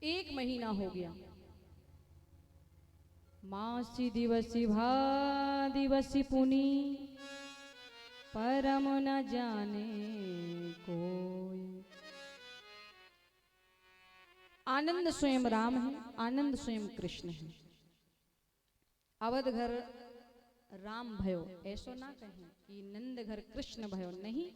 1 महीना हो गया। मासी दिवसी भा दिवसी पुनी, परम न जाने कोई। आनंद स्वयं राम है, आनंद स्वयं कृष्ण है। अवध घर राम भयो, ऐसो ना कहें कि नंद घर कृष्ण भयो, नहीं।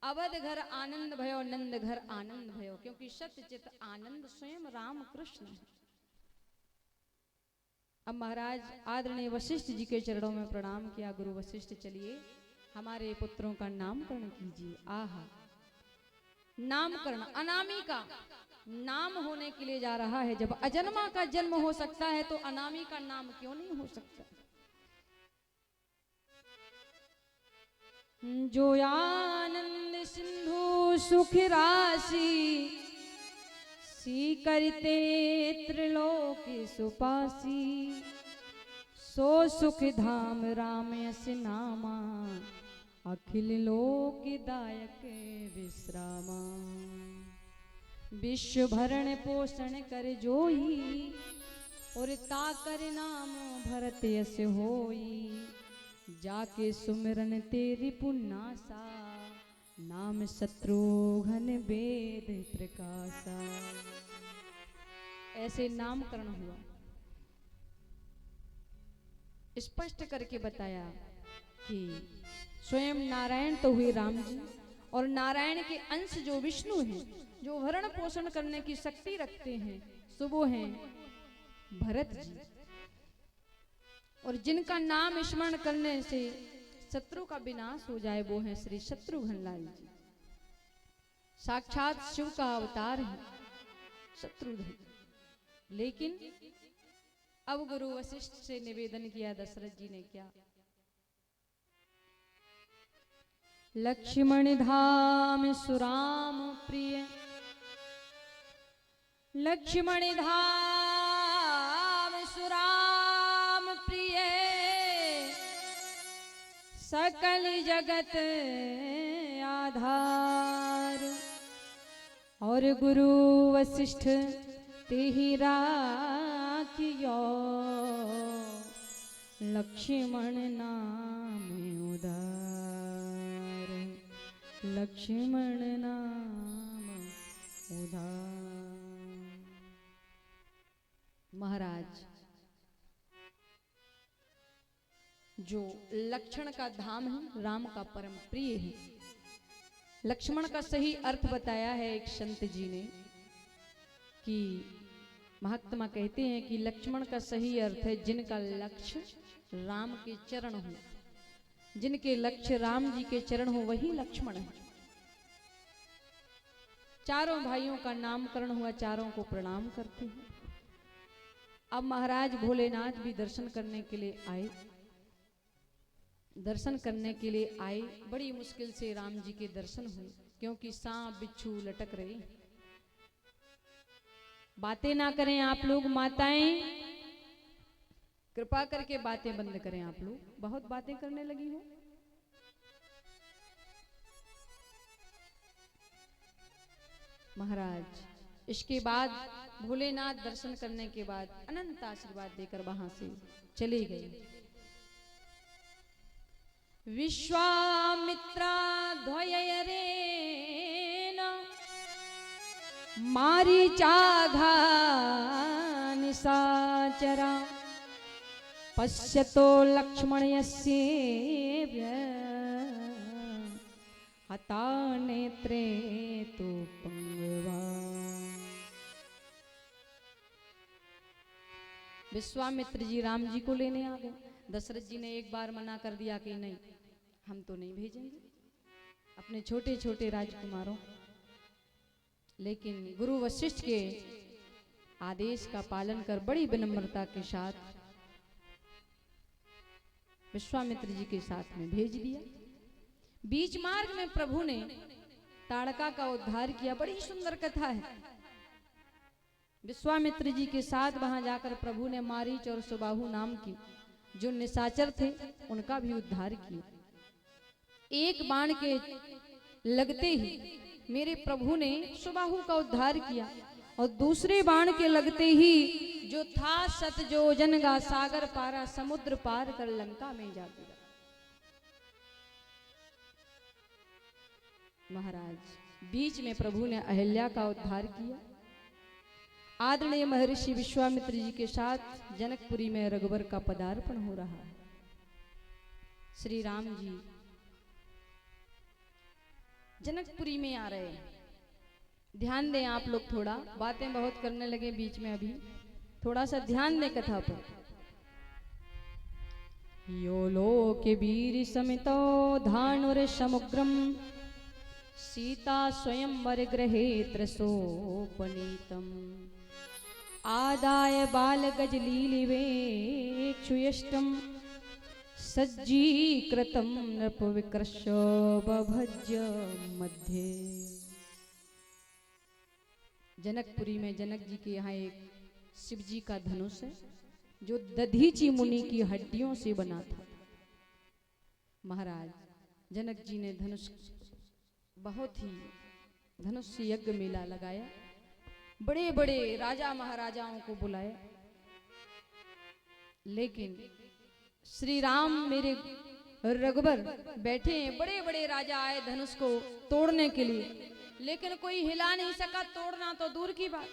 अवध घर आनंद भयो, नंद घर आनंद भयो, क्योंकि सत्य चित आनंद स्वयं राम कृष्ण है। अब महाराज आदरणीय वशिष्ठ जी के चरणों में प्रणाम किया। गुरु वशिष्ठ, चलिए हमारे पुत्रों का नामकरण कीजिए। आहा, नामकरण अनामी का नाम होने के लिए जा रहा है। जब अजन्मा का जन्म हो सकता है तो अनामी का नाम क्यों नहीं हो सकता। जो आनंद सिंधु सुख राशि, सी करते त्रिलोक सुपासी। सो सुख धाम राम यस नामा, अखिल लोक दायक विश्रामा। विश्व भरण पोषण कर जोई, और ताकर नाम भरत यस होई। जाके सुमिरन तेरी पुन्नासा, नाम शत्रुघ्न वेद प्रकाशा। ऐसे नामकरण हुआ। स्पष्ट करके बताया कि स्वयं नारायण तो हुए राम जी, और नारायण के अंश जो विष्णु हैं, जो भरण पोषण करने की शक्ति रखते हैं, सो वो हैं भरत जी। और जिनका नाम स्मरण करने से शत्रु का विनाश हो जाए, वो हैं श्री शत्रुघ्न लाल जी। साक्षात शिव का अवतार है शत्रुघ्न। लेकिन अब गुरु वशिष्ठ से निवेदन किया दशरथ जी ने, क्या? लक्ष्मण धाम सुराम प्रिय, लक्ष्मण धाम सुराम प्रिय। सकल जगत आधार, और गुरु वशिष्ठ तेहि राखियो। लक्ष्मण नाम उदार, लक्ष्मण नाम उदार। महाराज, जो लक्ष्मण का धाम है, राम का परम प्रिय है। लक्ष्मण का सही अर्थ बताया है एक संत जी ने, कि महात्मा कहते हैं कि लक्ष्मण का सही अर्थ है जिनका लक्ष्य राम के चरण हो। जिनके लक्ष्य राम जी के चरण हो, वही लक्ष्मण है। चारों भाइयों का नामकरण हुआ, चारों को प्रणाम करते हैं। अब महाराज भोलेनाथ भी दर्शन करने के लिए आए। दर्शन करने के लिए आए, बड़ी मुश्किल से राम जी के दर्शन हुए, क्योंकि सांप बिच्छू लटक रहे। बातें ना करें आप लोग, माताएं कृपा करके बातें बंद करें। आप लोग बहुत बातें करने लगी हो। महाराज इसके बाद भोलेनाथ दर्शन करने के बाद अनंत आशीर्वाद देकर वहां से चले गए। विश्वामित्रा ध्वयरेण, मारीचाघा निशाचरा। पश्यतो लक्ष्मणस्येव्य, हता नेत्रे तु पंगवा। विश्वामित्र जी राम जी को लेने आ गए। दशरथ जी ने एक बार मना कर दिया कि नहीं, हम तो नहीं भेजेंगे अपने छोटे छोटे राजकुमारों। लेकिन गुरु वशिष्ठ के आदेश का पालन कर बड़ी विनम्रता के साथ विश्वामित्र जी के साथ में भेज दिया। बीच मार्ग में प्रभु ने ताड़का का उद्धार किया। बड़ी सुंदर कथा है। विश्वामित्र जी के साथ वहां जाकर प्रभु ने मारीच और सुबाहु नाम की जो निशाचर थे उनका भी उद्धार किया। एक बाण के लगते ही मेरे प्रभु ने सुबाहु का उद्धार किया और दूसरे बाण के लगते ही जो था सत जो जनगा सागर पारा समुद्र पार कर लंका में जा गिरा। महाराज बीच में प्रभु ने अहिल्या का उद्धार किया। आदरणीय महर्षि विश्वामित्र जी के साथ जनकपुरी में रघुवर का पदार्पण हो रहा है। श्री राम जी जनकपुरी में आ रहे हैं। ध्यान दें आप लोग, थोड़ा बातें बहुत करने लगे बीच में, अभी थोड़ा सा ध्यान दें कथा पर। यो लोके वीर समितो धानुर समुग्रम सीता स्वयंवर गृहे त्रसोपनीतम आदाय बाल गजलीलिवे क्षुयष्टम सज्जीकृतम नृप विकृष्य बभज्य मध्य। जनकपुरी में जनक जी के यहाँ एक शिव जी का धनुष है जो दधीची मुनि की हड्डियों से बना था। महाराज जनक जी ने धनुष बहुत ही धनुष यज्ञ मेला लगाया, बड़े बड़े राजा महाराजाओं को बुलाया, लेकिन श्री राम मेरे रघुबर बैठे हैं। बड़े बड़े राजा आए धनुष को तोड़ने के लिए, लेकिन कोई हिला नहीं सका, तोड़ना तो दूर की बात।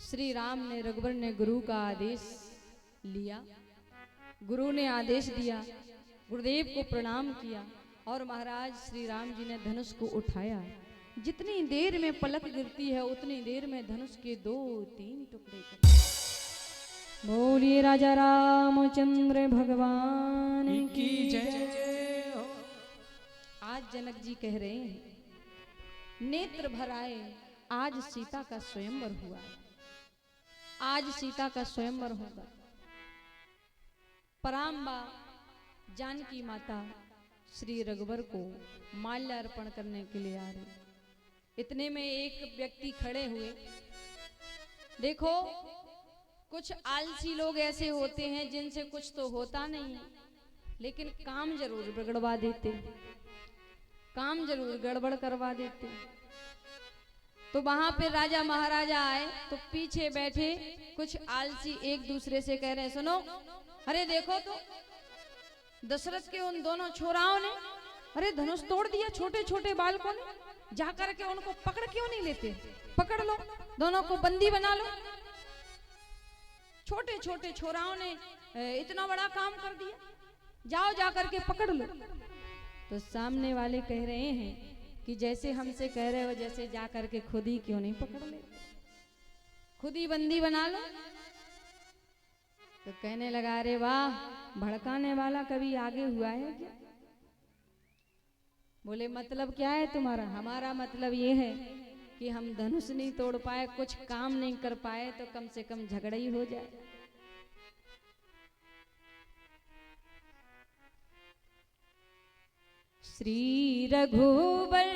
श्री राम ने रघुबर ने गुरु का आदेश लिया, गुरु ने आदेश दिया, गुरुदेव को प्रणाम किया और महाराज श्री राम जी ने धनुष को उठाया। जितनी देर में पलक गिरती है उतनी देर में धनुष के 2-3 टुकड़े कर। बोलिए राजा रामचंद्र भगवान की जय। आज जनक जी कह रहे हैं, नेत्र भर आए, आज सीता का स्वयंवर हुआ है, आज सीता का स्वयंवर होगा। पराम्बा जानकी माता श्री रघुवर को माल्य अर्पण करने के लिए आ रही। इतने में एक व्यक्ति खड़े हुए। देखो, कुछ आलसी लोग ऐसे होते हैं जिनसे कुछ तो होता नहीं है, लेकिन काम जरूर बिगड़वा देते, काम जरूर गड़बड़ करवा देते। तो वहां पे राजा महाराजा आए तो पीछे बैठे कुछ आलसी एक दूसरे से कह रहे हैं, सुनो, अरे देखो तो दशरथ के उन दोनों छोराओं ने अरे धनुष तोड़ दिया, छोटे छोटे बालकों ने, जाकर के उनको पकड़ क्यों नहीं लेते? पकड़ लो, दोनों को बंदी बना लो। छोटे छोटे छोराओं ने इतना बड़ा काम कर दिया, जाओ जाकर के पकड़ लो। तो सामने वाले कह रहे हैं कि जैसे हमसे कह रहे हो, जैसे जाकर के खुद ही क्यों नहीं पकड़ ले, खुद ही बंदी बना लो। तो कहने लगा, अरे वाह, भड़काने वाला कभी आगे हुआ है क्या? बोले, मतलब क्या है तुम्हारा? हमारा मतलब ये है कि हम धनुष नहीं तोड़ पाए, कुछ काम नहीं कर पाए, तो कम से कम झगड़ा ही हो जाए। श्री रघुबर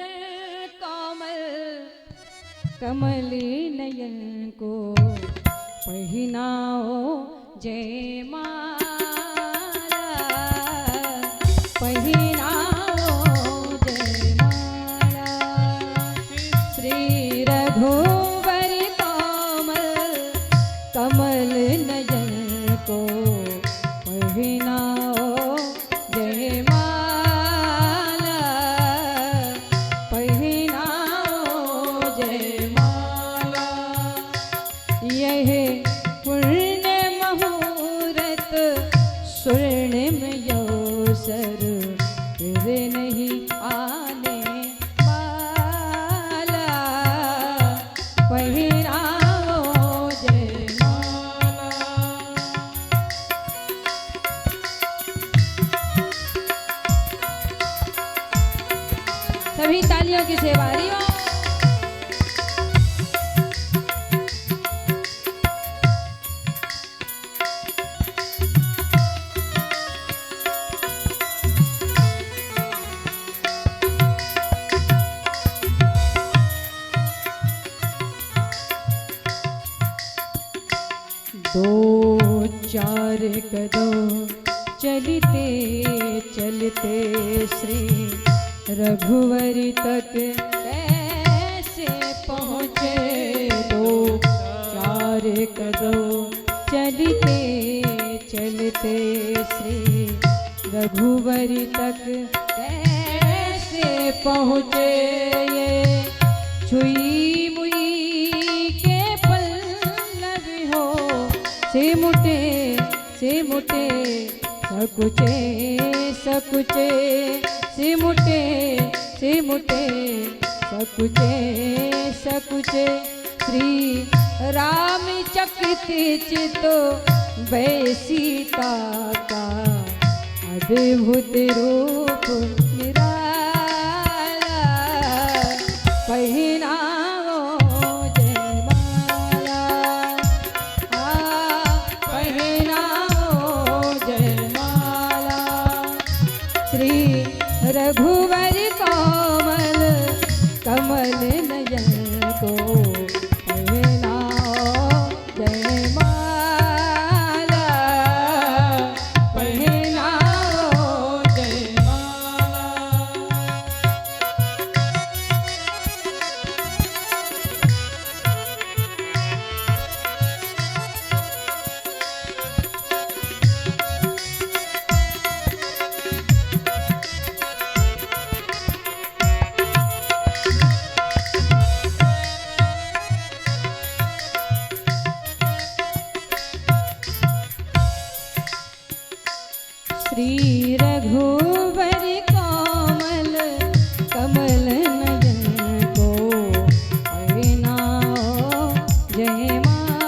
कोमल कमली नयन को पहिनाओ जय माला, पहिनाओ जय माला। श्री रघुबर कोमल कमल नयन को पहिनाओ जय माला, पहिनाओ जय माला। यह पुण्य मुहूर्त स्वर्णिम अवसर फिर नहीं आने वाला, पहिराओ जय माला। सभी तालियों की सेवारी हो। दो चार कदम चलते चलते श्री रघुवर तक से श्री रघुवर तक कैसे पहुँचे ये छुई मुई के पल्लव हो सिमुटे सकुचे सकुचे सिमुटे सकुचे श्री राम चकित चितो वे सीता का अद्भुत रूप निराला पहनाओ जयमाला पहनाओ जयमाला श्री रघुवर कोमल कमल नयन को श्री रघुवर कोमल कमल नयन को पहनाओ जयमाला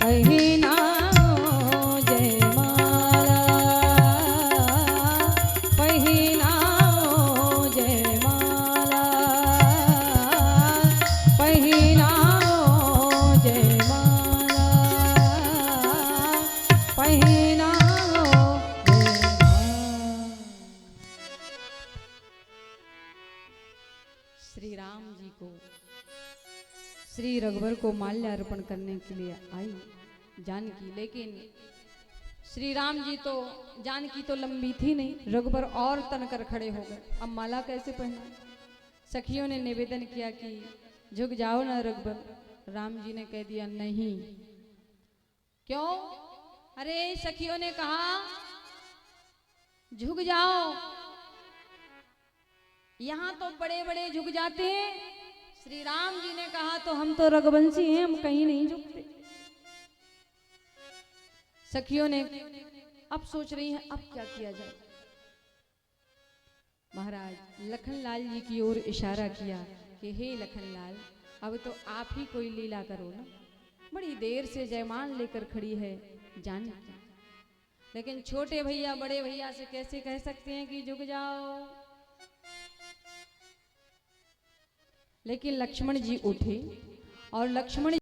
पहनाओ जयमाला पहनाओ जयमाला पहनाओ जयमाला श्री राम जी को श्री रघुवर को माल्यार्पण करने के लिए आई जानकी, लेकिन श्री राम जी तो जानकी तो लंबी थी नहीं, रघुवर और तनकर खड़े हो गए। अब माला कैसे पहना? सखियों ने निवेदन किया कि झुक जाओ ना रघुवर। राम जी ने कह दिया नहीं। क्यों? अरे सखियों ने कहा झुक जाओ, यहाँ तो बड़े बड़े झुक जाते हैं। श्री राम जी ने कहा तो हम तो रघुवंशी हैं, हम कहीं नहीं झुकते। सखियों ने अब सोच रही हैं अब क्या किया जाए। महाराज लखनलाल जी की ओर इशारा किया कि हे लखनलाल, अब तो आप ही कोई लीला करो ना। बड़ी देर से जयमाल लेकर खड़ी है जानकी, लेकिन छोटे भैया बड़े भैया से कैसे कह सकते हैं कि झुक जाओ। लेकिन लक्ष्मण जी उठे और लक्ष्मण